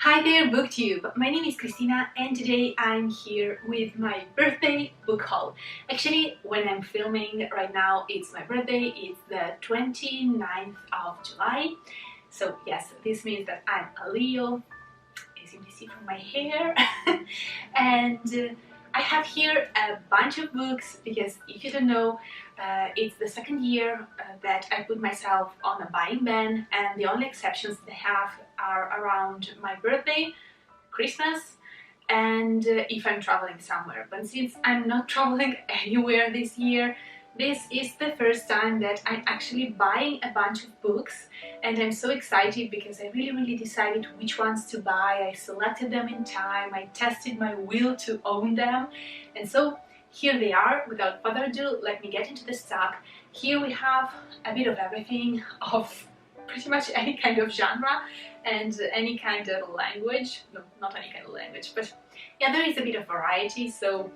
Hi there, BookTube! My name is Christina and today I'm here with my birthday book haul. Actually, when I'm filming right now, it's my birthday, it's the 29th of July. So yes, this means that I'm a Leo, as you may see from my hair. and I have here a bunch of books because if you don't know, it's the second year that I put myself on a buying ban, and the only exceptions that I have are around my birthday, Christmas, and if I'm traveling somewhere. But since I'm not traveling anywhere this year, this is the first time that I'm actually buying a bunch of books, and I'm so excited because I really decided which ones to buy. I selected them in time, I tested my will to own them, and so here they are. Without further ado, let me get into the stock. Here we have a bit of everything, of pretty much any kind of genre and any kind of language. No, not any kind of language, but yeah, there is a bit of variety, so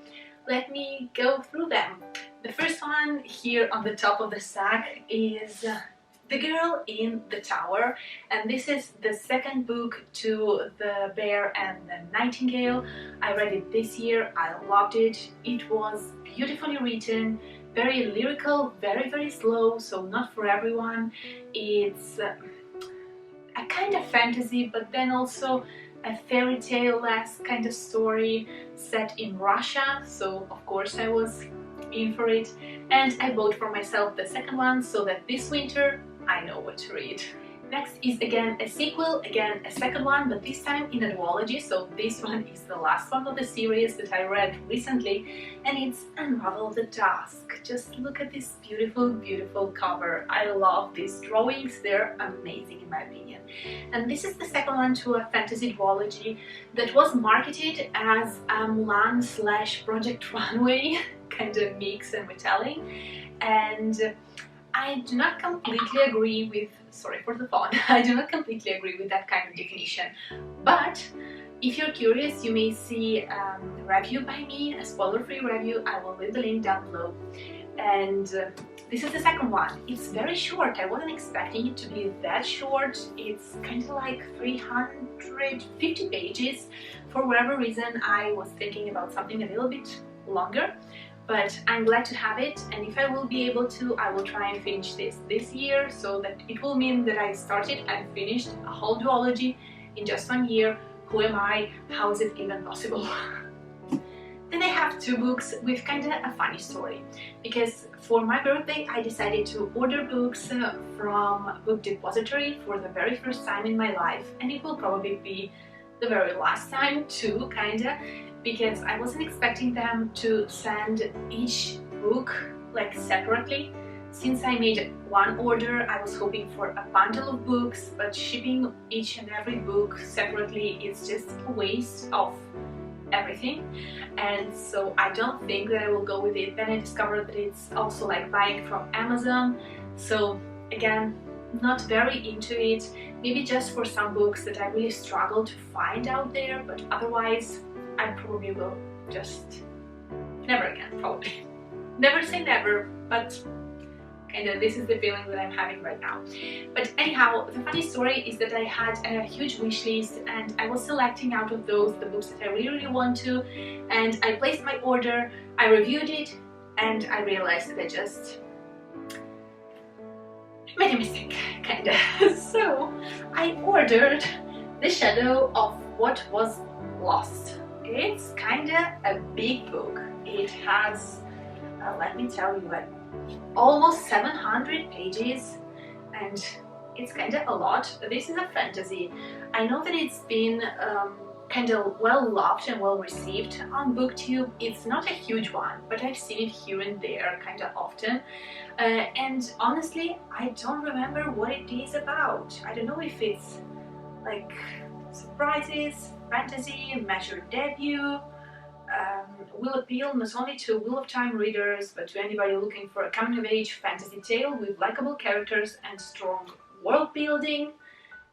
let me go through them. The first one here on the top of the stack is The Girl in the Tower, and this is the second book to The Bear and the Nightingale. I read it this year, I loved it. It was beautifully written, very lyrical, very slow, so not for everyone. It's a kind of fantasy, but then also a fairy tale-esque kind of story set in Russia, so of course I was in for it, and I bought for myself the second one so that this winter I know what to read. Next is again a sequel, again a second one, but this time in a duology, so this one is the last one of the series that I read recently, and it's Unraveled the Task. Just look at this beautiful cover. I love these drawings, they're amazing in my opinion. And this is the second one to a fantasy duology that was marketed as a Mulan / Project Runway kind of mix and retelling, and I do not completely agree with, sorry for the font, I do not completely agree with that kind of definition, but if you're curious, you may see a review by me, a spoiler-free review. I will leave the link down below. And this is the second one. It's very short. I wasn't expecting it to be that short. It's kind of like 350 pages. For whatever reason, I was thinking about something a little bit longer, but I'm glad to have it, and if I will be able to, I will try and finish this year, so that it will mean that I started and finished a whole duology in just 1 year. Who am I? How is it even possible? Then I have two books with kind of a funny story, because for my birthday I decided to order books from Book Depository for the very first time in my life, and it will probably be the very last time too, kinda, because I wasn't expecting them to send each book like separately. Since I made one order, I was hoping for a bundle of books, but shipping each and every book separately is just a waste of everything, and so I don't think that I will go with it. Then I discovered that it's also like buying from Amazon, so again, not very into it. Maybe just for some books that I really struggle to find out there, but otherwise I probably will just never again, probably. Never say never, but kind of this is the feeling that I'm having right now. But anyhow, the funny story is that I had a huge wish list, and I was selecting out of those the books that I really want to, and I placed my order, I reviewed it, and I realized that I just made a mistake, kinda. So I ordered The Shadow of What Was Lost. It's kinda a big book. It has, let me tell you, almost 700 pages, and it's kinda a lot. This is a fantasy. I know that it's been kind of well loved and well received on BookTube. It's not a huge one, but I've seen it here and there kind of often, and honestly I don't remember what it is about. I don't know if it's like surprises, fantasy, major debut, will appeal not only to Wheel of Time readers, but to anybody looking for a coming-of-age fantasy tale with likable characters and strong world building.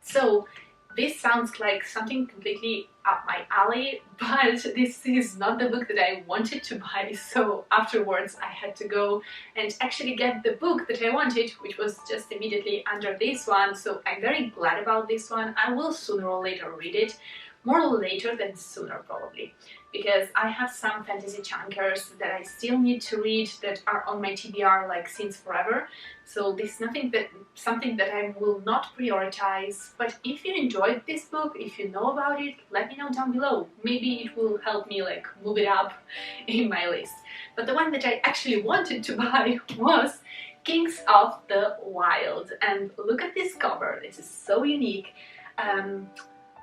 So this sounds like something completely up my alley, but this is not the book that I wanted to buy, so afterwards I had to go and actually get the book that I wanted, which was just immediately under this one, so I'm very glad about this one. I will sooner or later read it, more later than sooner probably, because I have some fantasy chunkers that I still need to read that are on my TBR like since forever, so this is something that I will not prioritize. But if you enjoyed this book, if you know about it, let me know down below. Maybe it will help me like move it up in my list. But the one that I actually wanted to buy was Kings of the Wild, and look at this cover. This is so unique.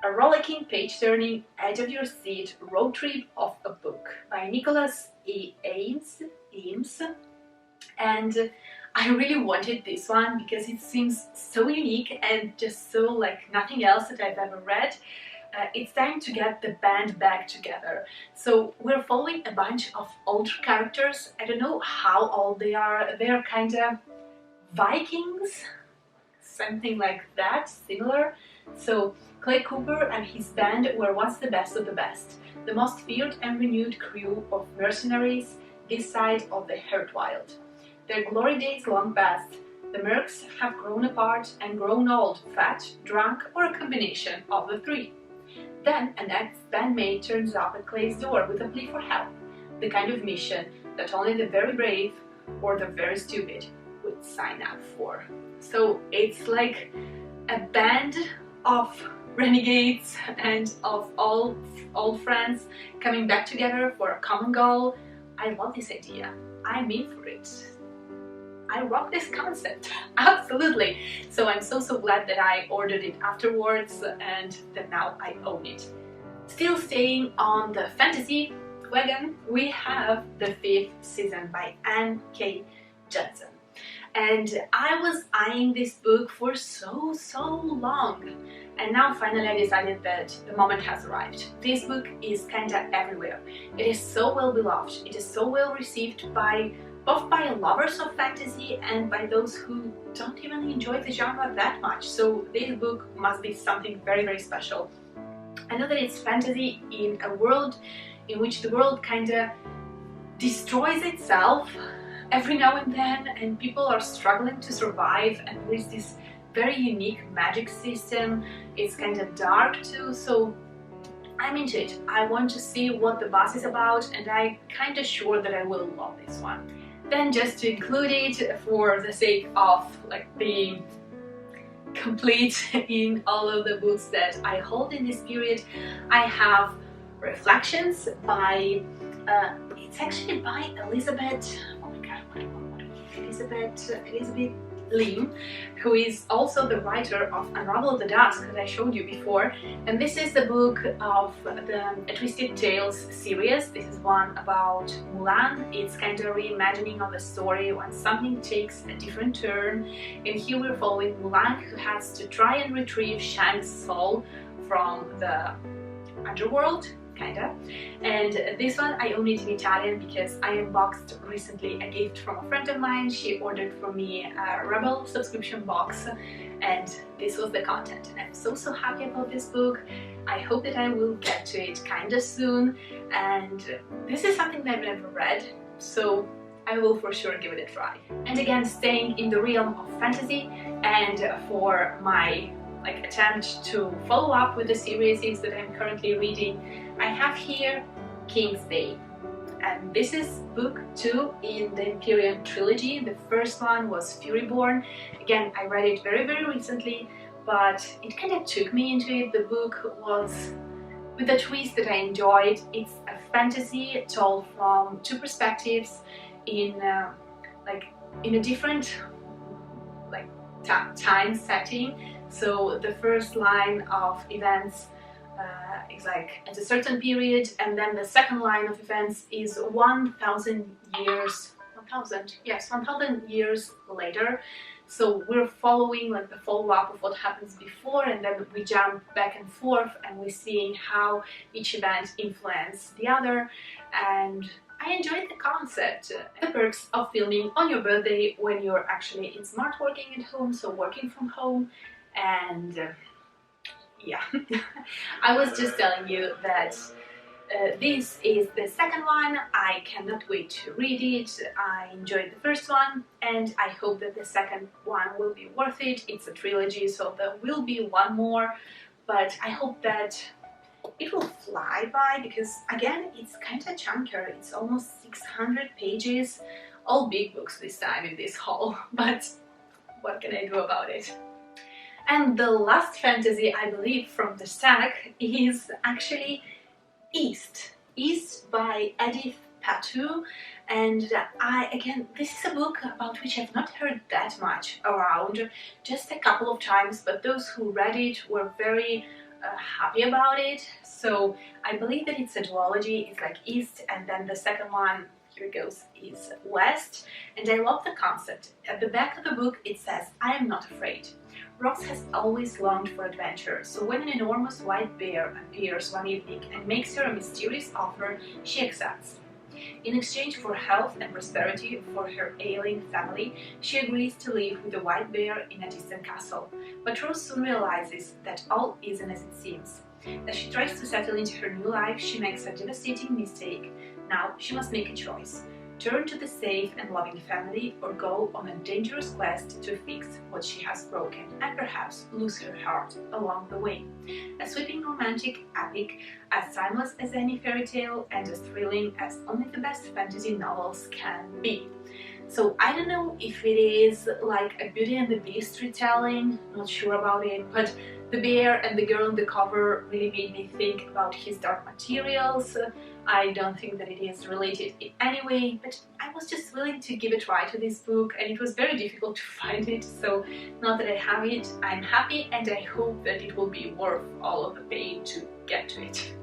A rollicking, page-turning, edge-of-your-seat road trip of a book by Nicholas E. Eames. And I really wanted this one because it seems so unique and just so like nothing else that I've ever read. It's time to get the band back together. So we're following a bunch of older characters. I don't know how old they are. They're kind of Vikings, something like that, similar. So Clay Cooper and his band were once the best of the best, the most feared and renewed crew of mercenaries this side of the Hurt Wild. Their glory days long past, the mercs have grown apart and grown old, fat, drunk, or a combination of the three. Then an ex-bandmate turns up at Clay's door with a plea for help, the kind of mission that only the very brave or the very stupid would sign up for. So it's like a band of renegades and of all old friends coming back together for a common goal. I love this idea. I'm in for it. I rock this concept, absolutely. So I'm so glad that I ordered it afterwards and that now I own it. Still staying on the fantasy wagon, we have the 5th season by Anne K. Judson. And I was eyeing this book for so long, and now finally I decided that the moment has arrived. This book is kinda everywhere. It is so well beloved, it is so well received by both by lovers of fantasy and by those who don't even enjoy the genre that much. So this book must be something very special. I know that it's fantasy in a world in which the world kinda destroys itself every now and then, and people are struggling to survive, and there is this very unique magic system. It's kind of dark too, so I'm into it. I want to see what the buzz is about, and I'm kind of sure that I will love this one. Then just to include it for the sake of like being complete in all of the books that I hold in this period, I have Reflections by it's actually by Elizabeth Lim, who is also the writer of Unraveled the Task that I showed you before. And this is the book of the A Twisted Tales series. This is one about Mulan. It's kind of reimagining of the story when something takes a different turn. And here we're following Mulan, who has to try and retrieve Shang's soul from the underworld, kinda. And this one I own it in Italian because I unboxed recently a gift from a friend of mine. She ordered for me a Rebel subscription box, and this was the content. And I'm so happy about this book. I hope that I will get to it kinda soon, and this is something that I've never read, so I will for sure give it a try. And again, staying in the realm of fantasy, and for my attempt to follow up with the series that I'm currently reading, I have here King's Bay, and this is book 2 in the Imperium trilogy. The first one was Furyborn. Again, I read it very recently, but it kind of took me into it. The book was with a twist that I enjoyed. It's a fantasy told from 2 perspectives in a different time setting. So the first line of events is at a certain period, and then the second line of events is 1,000 years. 1,000 years later. So we're following the follow-up of what happens before, and then we jump back and forth, and we're seeing how each event influences the other. And I enjoyed the concept. The perks of filming on your birthday when you're actually in smart working at home, so working from home. And yeah, I was just telling you that this is the second one. I cannot wait to read it. I enjoyed the first one and I hope that the second one will be worth it. It's a trilogy, so there will be one more, but I hope that it will fly by because, again, it's kind of chunkier. It's almost 600 pages, all big books this time in this haul, but what can I do about it? And the last fantasy, I believe, from the stack is actually East by Edith Patu, and again, this is a book about which I've not heard that much around, just a couple of times, but those who read it were very happy about it. So I believe that it's a duology. It's like East, and then the second one, here it goes, is West, and I love the concept. At the back of the book it says, "I am not afraid." Rox has always longed for adventure, so when an enormous white bear appears one evening and makes her a mysterious offer, she accepts. In exchange for health and prosperity for her ailing family, she agrees to live with the white bear in a distant castle. But Rose soon realizes that all isn't as it seems. As she tries to settle into her new life, she makes a devastating mistake. Now she must make a choice. Turn to the safe and loving family, or go on a dangerous quest to fix what she has broken and perhaps lose her heart along the way. A sweeping romantic epic, as timeless as any fairy tale and as thrilling as only the best fantasy novels can be. So I don't know if it is like a Beauty and the Beast retelling, not sure about it, but the bear and the girl on the cover really made me think about his dark materials. I don't think that it is related in any way, but I was just willing to give a try to this book, and it was very difficult to find it, so now that I have it, I'm happy and I hope that it will be worth all of the pain to get to it.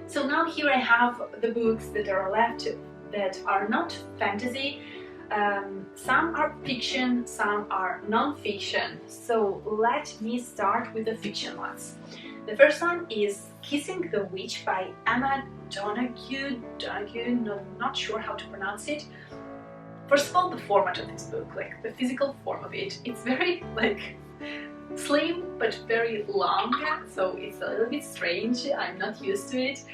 So now here I have the books that are left that are not fantasy. Some are fiction, some are non-fiction, so let me start with the fiction ones. The first one is Kissing the Witch by Emma Donoghue, not sure how to pronounce it. First of all, the format of this book, like the physical form of it, it's very like slim but very long, so it's a little bit strange. I'm not used to it.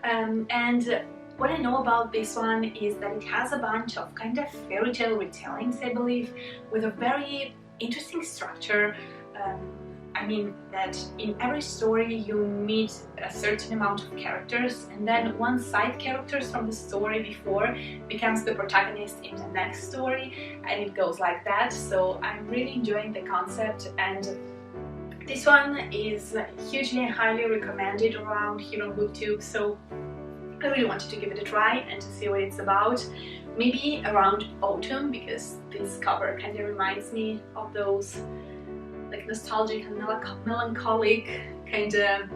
And what I know about this one is that it has a bunch of kind of fairy tale retellings, I believe, with a very interesting structure. I mean that in every story you meet a certain amount of characters, and then one side character from the story before becomes the protagonist in the next story, and it goes like that. So I'm really enjoying the concept, and this one is hugely and highly recommended around here on BookTube, so I really wanted to give it a try and to see what it's about. Maybe around autumn, because this cover kind of reminds me of those like nostalgic and melancholic kind of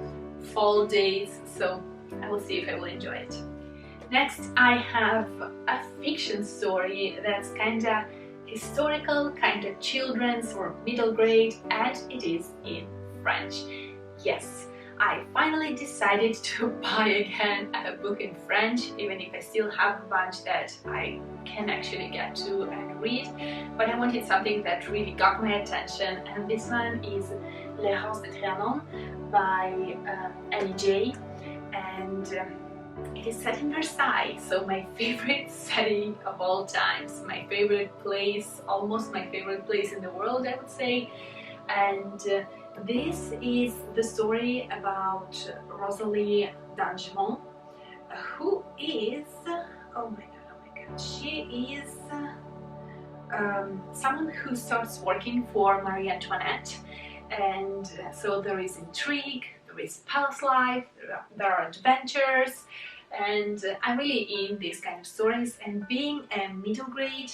fall days, so I will see if I will enjoy it. Next I have a fiction story that's kind of historical, kind of children's or middle grade, and it is in French. Yes, I finally decided to buy again a book in French, even if I still have a bunch that I can actually get to and read, but I wanted something that really got my attention, and this one is Les Roses de Trianon by Annie J, and it is set in Versailles, so my favorite setting of all times, my favorite place, almost my favorite place in the world, I would say. And this is the story about Rosalie d'Angemont, who is, oh my god, she is someone who starts working for Marie Antoinette, and so there is intrigue, there is palace life, there are adventures, and I'm really in these kind of stories. And being a middle grade,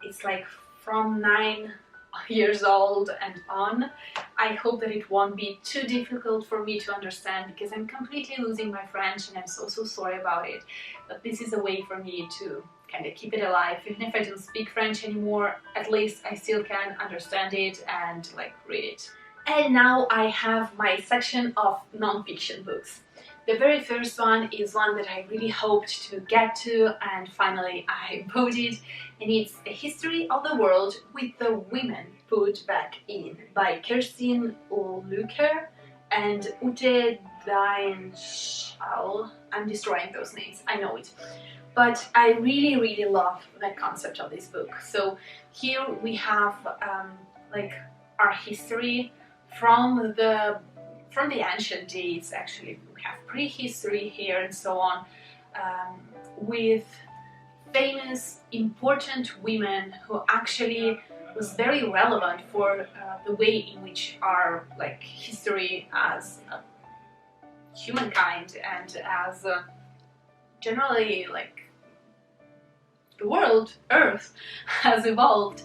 it's like from 9 years old and on, I hope that it won't be too difficult for me to understand, because I'm completely losing my French and I'm so sorry about it, but this is a way for me to kind of keep it alive. Even if I don't speak French anymore, at least I still can understand it and like read it. And now I have my section of non-fiction books. The very first one is one that I really hoped to get to, and finally I bought it, and it's A History of the World with the Women Put Back In by Kirsten Luker and Ute Dienschau. I'm destroying those names, I know it. But I really love the concept of this book. So here we have like our history from the ancient days. Actually, we have prehistory here and so on, with famous, important women who actually was very relevant for the way in which our like history as humankind and as generally like the world, Earth, has evolved.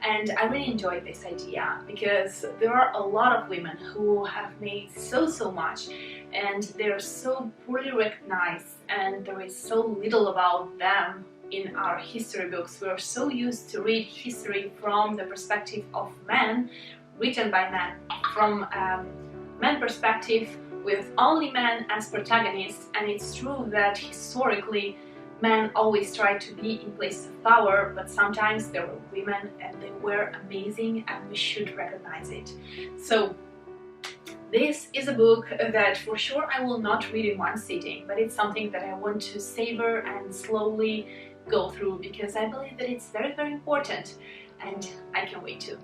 And I really enjoyed this idea because there are a lot of women who have made so much, and they're so poorly recognized, and there is so little about them in our history books. We're so used to read history from the perspective of men, written by men, from men perspective, with only men as protagonists. And it's true that historically men always try to be in places of power, but sometimes there were women and they were amazing, and we should recognize it. So this is a book that for sure I will not read in one sitting, but it's something that I want to savor and slowly go through, because I believe that it's very important, and I can't wait to.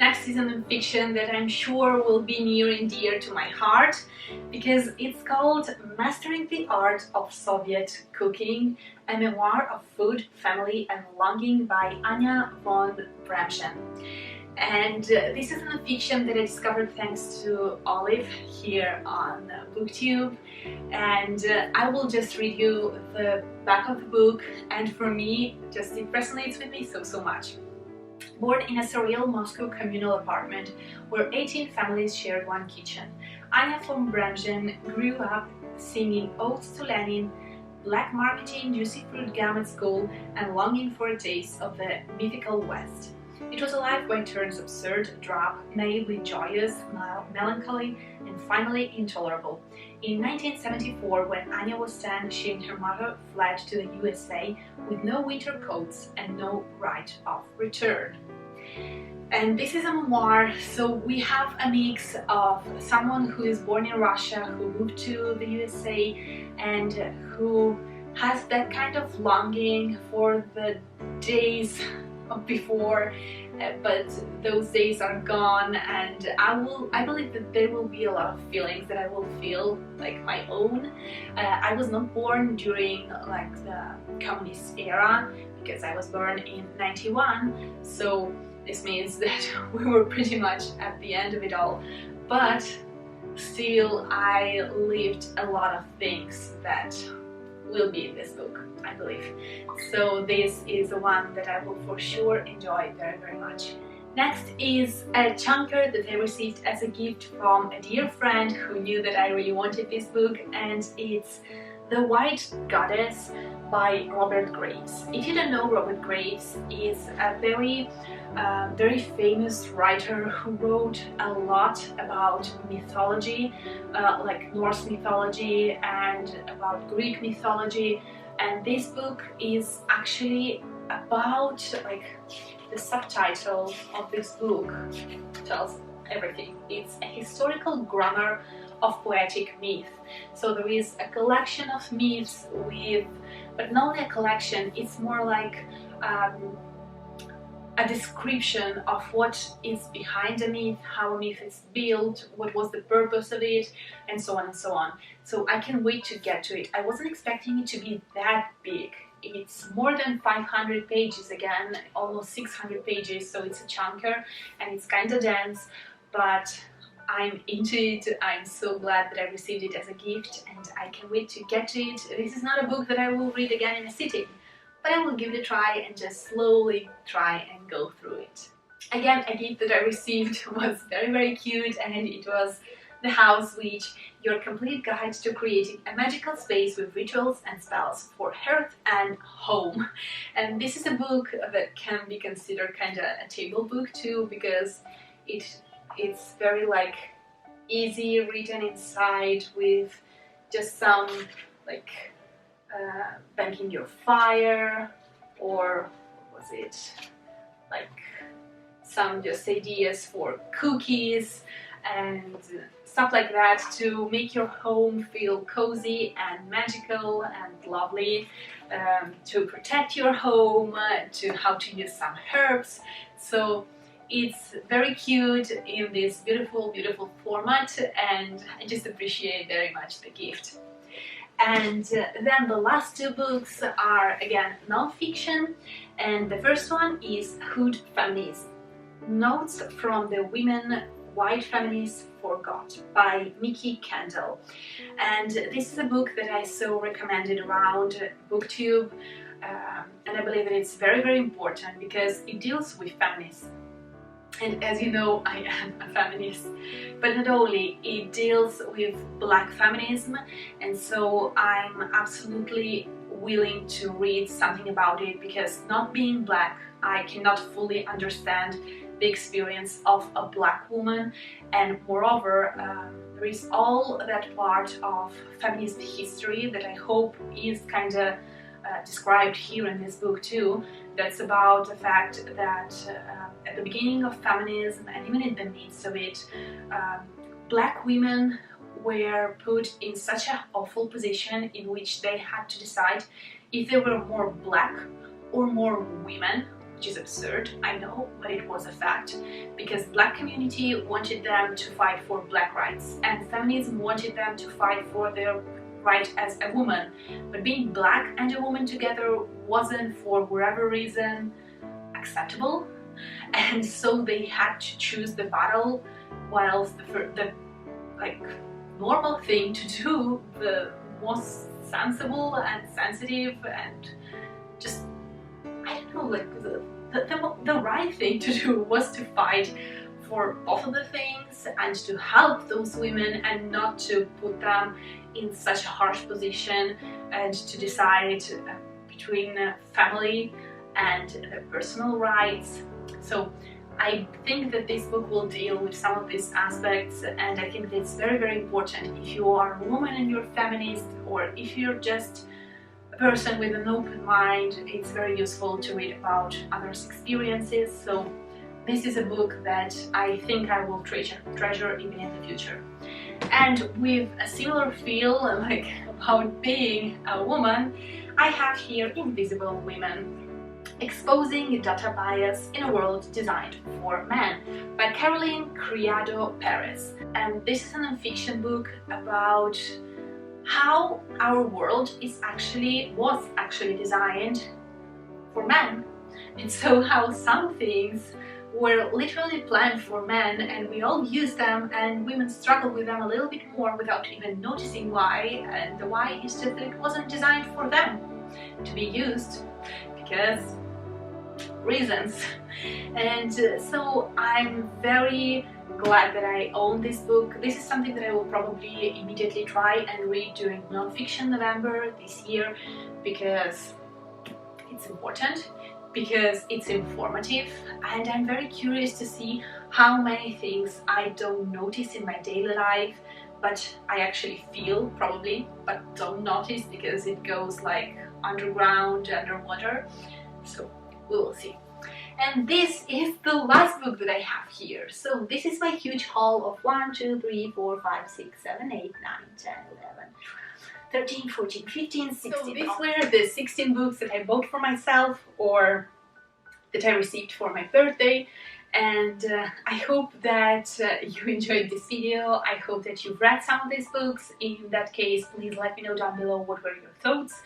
Next is a nonfiction that I'm sure will be near and dear to my heart, because it's called Mastering the Art of Soviet Cooking, a memoir of food, family and longing by Anya von Bremchen. And this is a nonfiction that I discovered thanks to Olive here on BookTube, and I will just read you the back of the book, and for me, just it resonates with me so much. Born in a surreal Moscow communal apartment where 18 families shared one kitchen, Anya von Bremchen grew up singing odes to Lenin, black marketing, juicy fruit gum at school, and longing for a taste of the mythical West. It was a life by turns absurd, drab, naively joyous, melancholy, and finally intolerable. In 1974, when Anya was 10, she and her mother fled to the USA with no winter coats and no right of return. And this is a memoir, so we have a mix of someone who is born in Russia, who moved to the USA, and who has that kind of longing for the days of before, but those days are gone, and I believe that there will be a lot of feelings that I will feel like my own. I was not born during like the communist era, because I was born in 91, so this means that we were pretty much at the end of it all, but still I lived a lot of things that will be in this book, I believe. So this is the one that I will for sure enjoy very much. Next is a chunker that I received as a gift from a dear friend who knew that I really wanted this book, and it's The White Goddess by Robert Graves. If you don't know, Robert Graves is a very famous writer who wrote a lot about mythology, like Norse mythology and about Greek mythology, and this book is actually about, like, the subtitle of this book tells everything. It's a historical grammar of poetic myth. So there is a collection of myths with, but not only a collection, it's more like a description of what is behind a myth, how a myth is built, what was the purpose of it, and so on and so on. So I can't wait to get to it. I wasn't expecting it to be that big. It's more than 500 pages again, almost 600 pages, so it's a chunker and it's kind of dense, but I'm into it. I'm so glad that I received it as a gift, and I can't wait to get to it. This is not a book that I will read again in a sitting, but I will give it a try and just slowly try and go through it. Again, a gift that I received was very cute, and it was The House Witch, your complete guide to creating a magical space with rituals and spells for hearth and home. And this is a book that can be considered kind of a table book too, because it's very like easy written inside with just some like banking your fire, or what was it, like some just ideas for cookies, and stuff like that to make your home feel cozy and magical and lovely, to protect your home, to how to use some herbs. So it's very cute in this beautiful, beautiful format, and I just appreciate very much the gift. And then the last two books are again non-fiction, and the first one is Hood Feminism: Notes from the Women White Feminists Forgot by Mickey Kendall. And this is a book that I saw recommended around BookTube, and I believe that it's very, very important because it deals with feminism. And as you know, I am a feminist, but not only, it deals with black feminism, and so I'm absolutely willing to read something about it, because not being black, I cannot fully understand the experience of a black woman, and moreover, there is all that part of feminist history that I hope is kind of described here in this book too. That's about the fact that at the beginning of feminism, and even in the midst of it, black women were put in such an awful position in which they had to decide if they were more black or more women, which is absurd, I know, but it was a fact, because black community wanted them to fight for black rights, and feminism wanted them to fight for their right as a woman. But being black and a woman together wasn't, for whatever reason, acceptable, and so they had to choose the battle, whilst the like normal thing to do, the most sensible and sensitive and just, I don't know, like the right thing to do was to fight for both of the things and to help those women, and not to put them in such a harsh position and to decide between family and their personal rights. So I think that this book will deal with some of these aspects, and I think that it's very, very important if you are a woman and you're feminist, or if you're just a person with an open mind. It's very useful to read about others' experiences. So this is a book that I think I will treasure even in the future. And with a similar feel, like about being a woman, I have here Invisible Women: Exposing Data Bias in a World Designed for Men by Caroline Criado Perez. And this is a non-fiction book about how our world was actually designed for men, and so how some things were literally planned for men and we all use them, and women struggle with them a little bit more without even noticing why, and the why is just that it wasn't designed for them to be used, because reasons. And so I'm very glad that I own this book. This is something that I will probably immediately try and read during Nonfiction November this year, because it's important, because it's informative, and I'm very curious to see how many things I don't notice in my daily life, but I actually feel probably, but don't notice because it goes like underground, underwater. So we will see. And this is the last book that I have here. So this is my huge haul of 1, 2, 3, 4, 5, 6, 7, 8, 9, 10, 11, 13, 14, 15, 16. So these were the 16 books that I bought for myself or that I received for my birthday. And I hope that you enjoyed this video. I hope that you've read some of these books. In that case, please let me know down below what were your thoughts,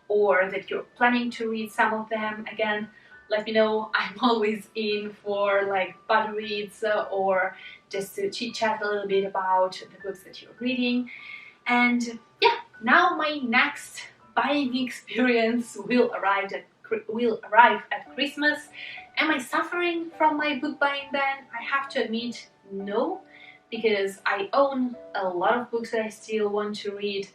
or that you're planning to read some of them. Again, let me know. I'm always in for like buddy reads or just to chit chat a little bit about the books that you're reading. And yeah, now my next buying experience will arrive at Christmas. Am I suffering from my book buying ban? I have to admit, no, because I own a lot of books that I still want to read.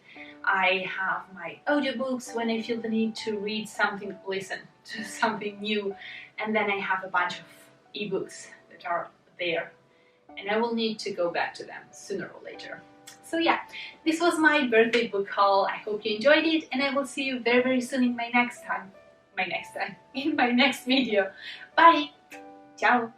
I have my audiobooks when I feel the need to read something, listen to something new, and then I have a bunch of ebooks that are there, and I will need to go back to them sooner or later. So yeah, this was my birthday book haul. I hope you enjoyed it, and I will see you very, very soon in my next video. Bye! Ciao!